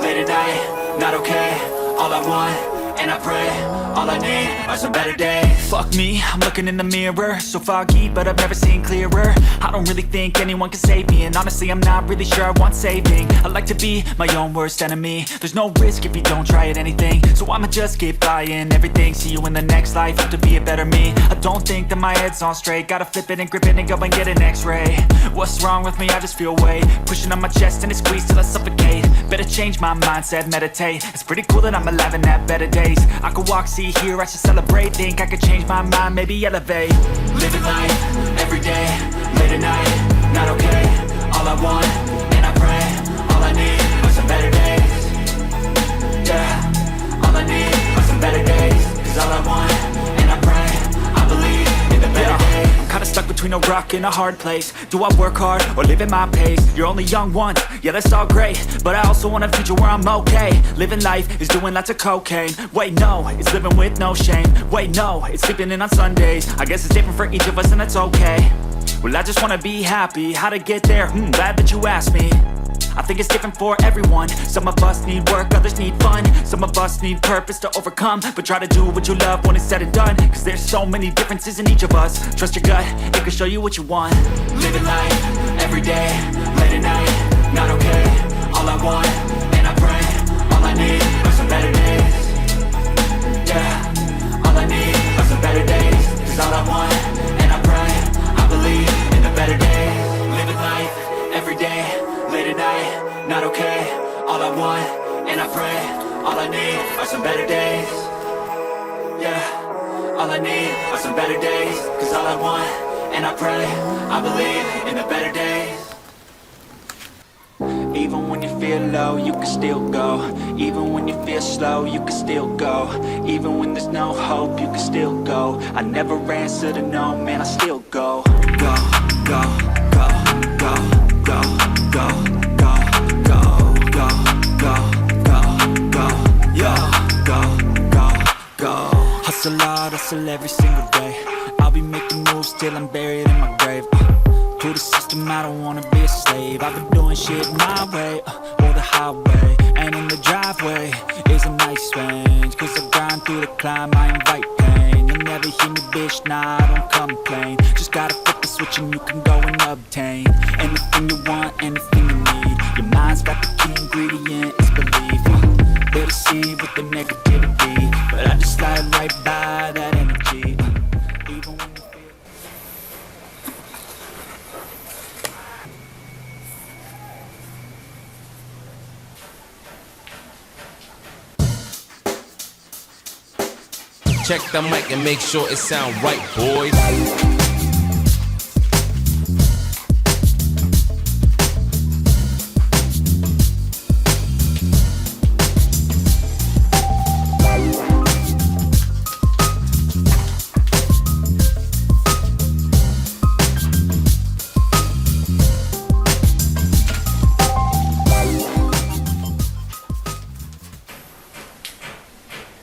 late at night, not okay. All I want, and I pray, all I need are some better days. Fuck me, I'm looking in the mirror, so foggy, but I've never seen clearer. I don't really think anyone can save me, and honestly I'm not really sure I want saving. I like to be my own worst enemy. There's no risk if you don't try at anything, so I'ma just keep buying everything. See you in the next life, have to be a better me. I don't think that my head's on straight, gotta flip it and grip it and go and get an x-ray. What's wrong with me? I just feel weight pushing on my chest and it squeezes till I suffocate. Better change my mindset, meditate. It's pretty cool that I'm alive and have better days. I could walk, see, hear, I should celebrate. Think I could change my mind, maybe elevate. Living life, everyday, late at night, not okay. All I want, and I pray, all I need are some better days. Yeah, all I need are some better days. Cause all I want, and I pray, I believe in the better days. I'm kinda stuck between a rock and a hard place. Do I work hard, or live at my pace? You're only young once, yeah that's all great, but I also want a future where I'm okay. Living life is doing lots of cocaine. Wait no, it's living with no shame. Wait no, it's sleeping in on Sundays. I guess it's different for each of us and that's okay. Well I just wanna be happy, how to get there? Glad that you asked me. I think it's different for everyone. Some of us need work, others need fun. Some of us need purpose to overcome. But try to do what you love when it's said and done. Cause there's so many differences in each of us. Trust your gut, it can show you what you want. Living life, everyday, late at night, not okay. All I want, and I pray, all I need are some better days. Yeah, all I need are some better days. Cause all I want, and I pray, I believe in the better days. Living life, everyday, late at night, not okay. All I want, and I pray, all I need are some better days. Yeah, all I need are some better days. Cause all I want, and I pray, I believe in the better days. Even when you feel low, you can still go. Even when you feel slow, you can still go. Even when there's no hope, you can still go. I never answer to no, man, I still go. Go, go, go, go, go, go, go, go, go, go, go, go, yo, go, go, go. Hustle hard, hustle every single day. I'll be making moves till I'm buried in my grave. To the system, I don't wanna be a slave. I've been doing shit my way, or the highway. And in the driveway is a nice range. Cause I grind through the climb, I invite pain. You'll never hear me, bitch, nah, I don't complain. Just gotta flip the switch and you can go and obtain anything you want, anything you need. Your mind's got the key ingredient, it's belief. They'll deceive with the negativity, but I just slide right by that energy. Even when you feel Check the mic and make sure it sound right, boys.